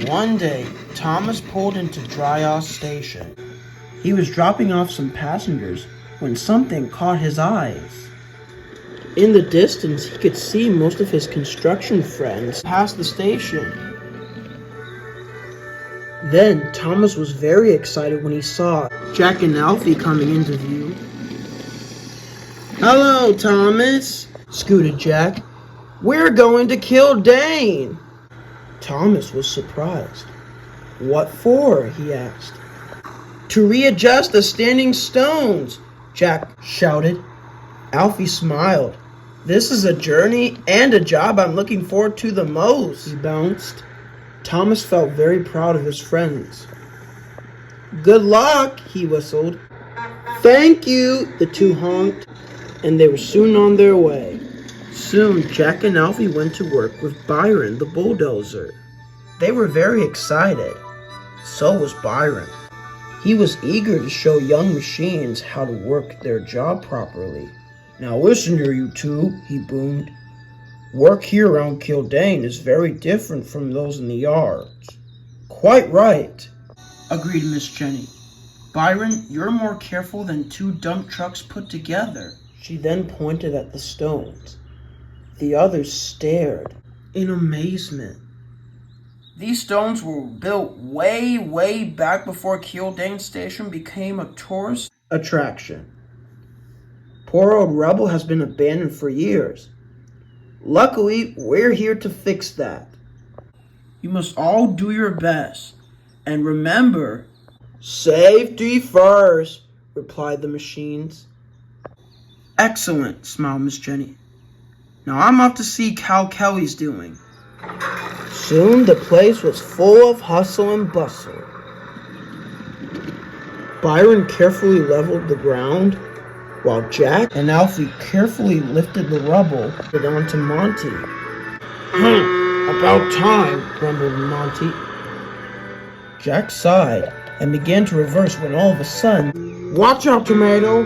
One day, Thomas pulled into Dryas Station. He was dropping off some passengers when something caught his eyes. In the distance, he could see most of his construction friends pass the station. Then, Thomas was very excited when he saw Jack and Alfie coming into view. "Hello, Thomas," scooted Jack. "We're going to Killdane." Thomas was surprised. "What for?" he asked. "To readjust the standing stones," Jack shouted. Alfie smiled. "This is a journey and a job I'm looking forward to the most," he bounced. Thomas felt very proud of his friends. "Good luck," he whistled. "Thank you," the two honked, and they were soon on their way. Soon, Jack and Alfie went to work with Byron the Buldozer. They were very excited. So was Byron. He was eager to show young machines how to work their job properly. "Now listen here, you two," he boomed. "Work here around Killdane is very different from those in the yards." "Quite right," agreed Miss Jenny. "Byron, you're more careful than two dump trucks put together." She then pointed at the stones. The others stared in amazement. These stones were built way back before Killdane Station became a tourist attraction. Poor old rubble has been abandoned for years. Luckily, we're here to fix that. You must all do your best. And remember, safety first, replied the machines. Excellent, smiled Miss Jenny. Now I'm off to see how Kelly's doing. Soon the place was full of hustle and bustle. Byron carefully leveled the ground, while Jack and Alfie carefully lifted the rubble onto Monty. About time, grumbled Monty. Jack sighed and began to reverse when all of a sudden, "Watch out, Tomato!"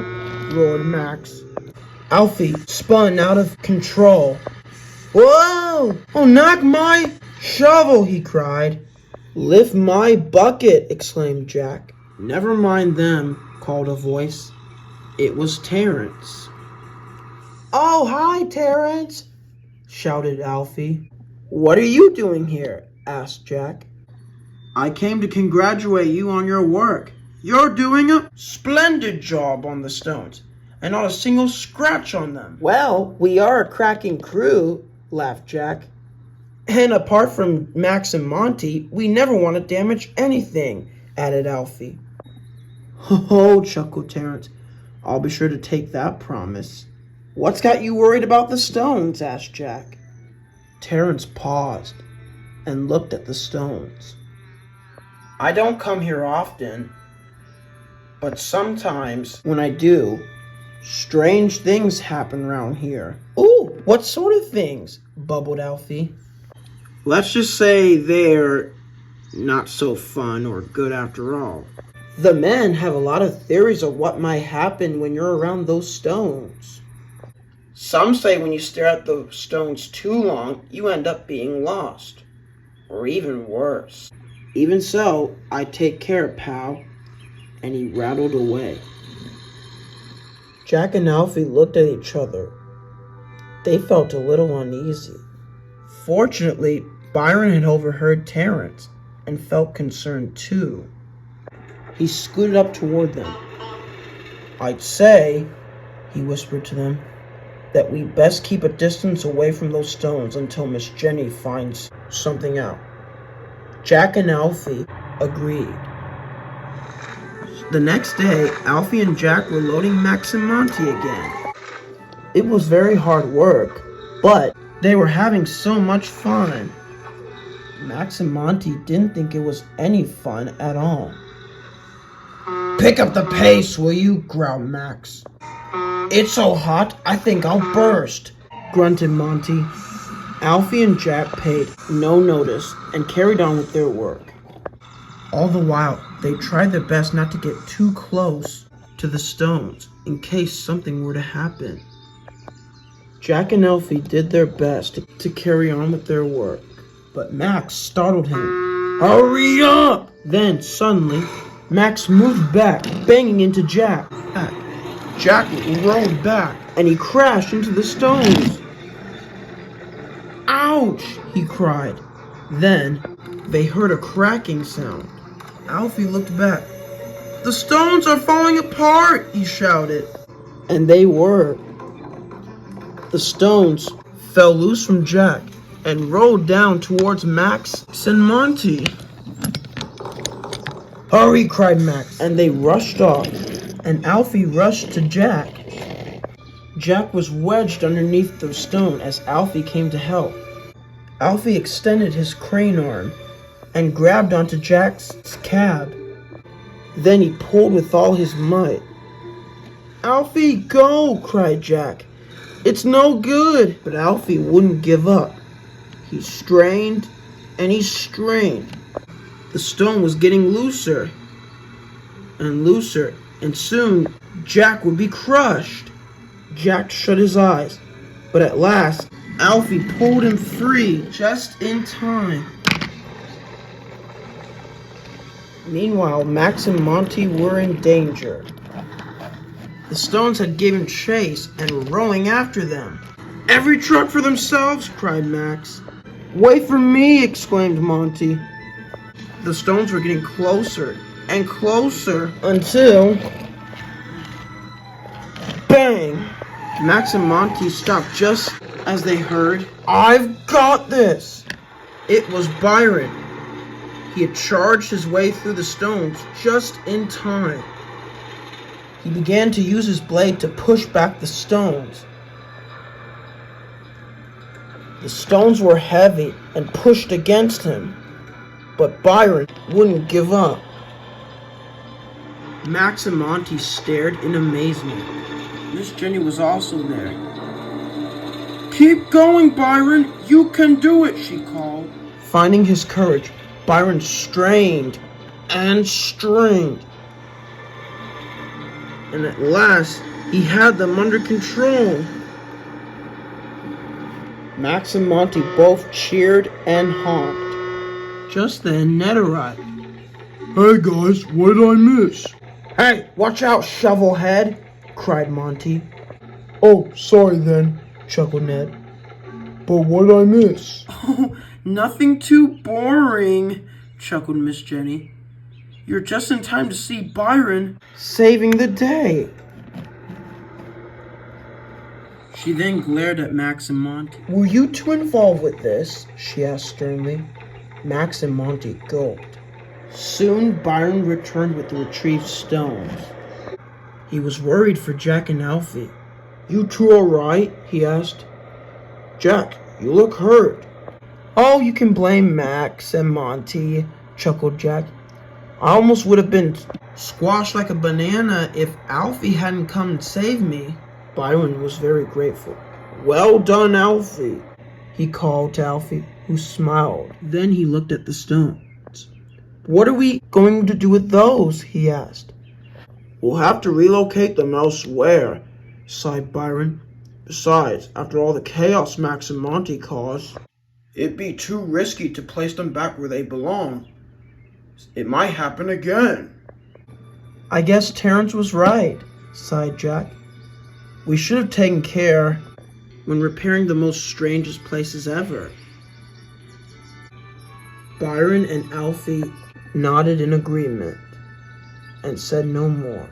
roared Max. Alfie spun out of control. "Whoa! Oh, knock my shovel!" he cried. "Lift my bucket!" exclaimed Jack. "Never mind them," called a voice. It was Terence. "Oh, hi, Terence!" shouted Alfie. "What are you doing here?" asked Jack. "I came to congratulate you on your work. You're doing a splendid job on the stones, and not a single scratch on them." "Well, we are a cracking crew," laughed Jack. "And apart from Max and Monty, we never want to damage anything," added Alfie. "Oh," chuckled Terence. "I'll be sure to take that promise." "What's got you worried about the stones?" asked Jack. Terence paused and looked at the stones. "I don't come here often, but sometimes when I do, strange things happen around here." "Ooh, what sort of things?" bubbled Alfie. "Let's just say they're not so fun or good after all. The men have a lot of theories of what might happen when you're around those stones. Some say when you stare at the stones too long, you end up being lost. Or even worse. Even so, I take care, pal." And he rattled away. Jack and Alfie looked at each other. They felt a little uneasy. Fortunately, Byron had overheard Terence and felt concerned too. He scooted up toward them. "I'd say," he whispered to them, "that we best keep a distance away from those stones until Miss Jenny finds something out." Jack and Alfie agreed. The next day, Alfie and Jack were loading Max and Monty again. It was very hard work, but they were having so much fun. Max and Monty didn't think it was any fun at all. "Pick up the pace, will you?" growled Max. "It's so hot, I think I'll burst," grunted Monty. Alfie and Jack paid no notice and carried on with their work. All the while, they tried their best not to get too close to the stones in case something were to happen. Jack and Alfie did their best to carry on with their work, but Max startled him. Hurry up! Then, suddenly, Max moved back, banging into Jack. Jack rolled back, and he crashed into the stones. Ouch! He cried. Then, they heard a cracking sound. Alfie looked back. The stones are falling apart, he shouted. And they were. The stones fell loose from Jack and rolled down towards Max and Monty. Hurry, cried Max, and they rushed off, and Alfie rushed to Jack. Jack was wedged underneath the stone as Alfie came to help. Alfie extended his crane arm and grabbed onto Jack's cab. Then he pulled with all his might. Alfie, go, cried Jack. It's no good. But Alfie wouldn't give up. He strained and he strained. The stone was getting looser and looser, and soon Jack would be crushed. Jack shut his eyes, but at last Alfie pulled him free just in time. Meanwhile, Max and Monty were in danger. The stones had given chase and were rowing after them. Every truck for themselves, cried Max. Wait for me, exclaimed Monty. The stones were getting closer and closer until... bang! Max and Monty stopped just as they heard, I've got this! It was Byron. He had charged his way through the stones just in time. He began to use his blade to push back the stones. The stones were heavy and pushed against him, but Byron wouldn't give up. Max and Monty stared in amazement. Miss Jenny was also there. Keep going, Byron! You can do it, she called. Finding his courage, Byron strained and strained. And at last, he had them under control. Max and Monty both cheered and honked. Just then, Ned arrived. Hey guys, what did I miss? Hey, watch out, shovelhead, cried Monty. Oh, sorry then, chuckled Ned. But what did I miss? Oh, nothing too boring, chuckled Miss Jenny. You're just in time to see Byron saving the day. She then glared at Max and Monty. Were you two involved with this? She asked sternly. Max and Monty gulped. Soon Byron returned with the retrieved stones. He was worried for Jack and Alfie. You two all right? He asked. Jack, you look hurt. Oh, you can blame Max and Monty, chuckled Jack. I almost would have been squashed like a banana if Alfie hadn't come and saved me. Byron was very grateful. Well done, Alfie, he called to Alfie, who smiled. Then he looked at the stones. What are we going to do with those? He asked. We'll have to relocate them elsewhere, sighed Byron. Besides, after all the chaos Max and Monty caused, it'd be too risky to place them back where they belong. It might happen again. I guess Terence was right, sighed Jack. We should have taken care when repairing the most strangest places ever. Byron and Alfie nodded in agreement and said no more.